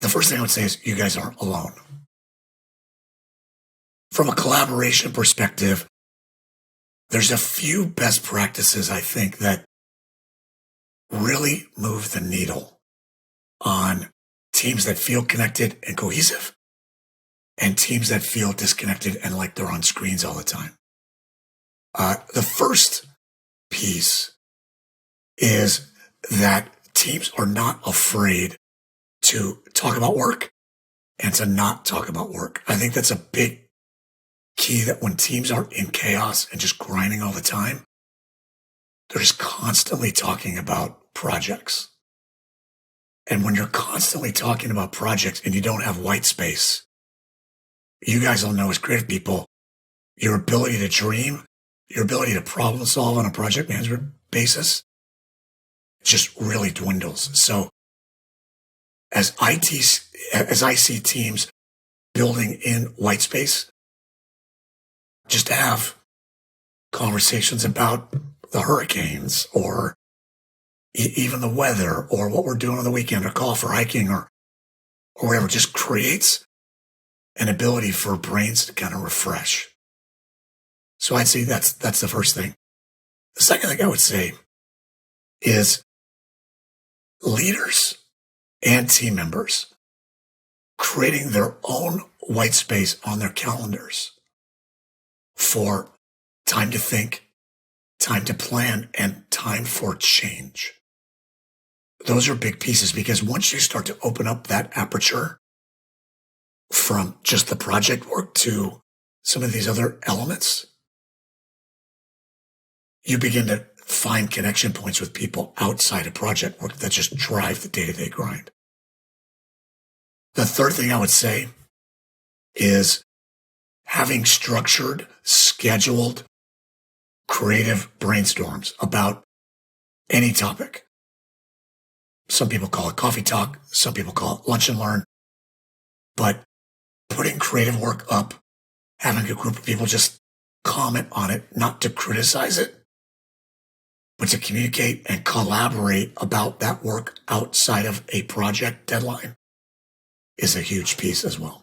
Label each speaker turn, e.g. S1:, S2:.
S1: the first thing I would say is you guys aren't alone. From a collaboration perspective, there's a few best practices I think that really move the needle on teams that feel connected and cohesive and teams that feel disconnected and like they're on screens all the time. The first piece is that teams are not afraid to talk about work and to not talk about work. I think that's a big key, that when teams are in chaos and just grinding all the time, they're just constantly talking about projects. And when you're constantly talking about projects and you don't have white space, you guys all know as creative people, your ability to dream, your ability to problem solve on a project management basis just really dwindles. So as I see teams building in white space, just have conversations about the hurricanes or even the weather or what we're doing on the weekend or golf or hiking or whatever, just creates an ability for brains to kind of refresh. So I'd say that's the first thing. The second thing I would say is leaders and team members creating their own white space on their calendars for time to think, time to plan, and time for change. Those are big pieces, because once you start to open up that aperture from just the project work to some of these other elements, you begin to find connection points with people outside of project work that just drive the day-to-day grind. The third thing I would say is having structured, scheduled, creative brainstorms about any topic. Some people call it coffee talk. Some people call it lunch and learn. But putting creative work up, having a group of people just comment on it, not to criticize it, but to communicate and collaborate about that work outside of a project deadline, is a huge piece as well.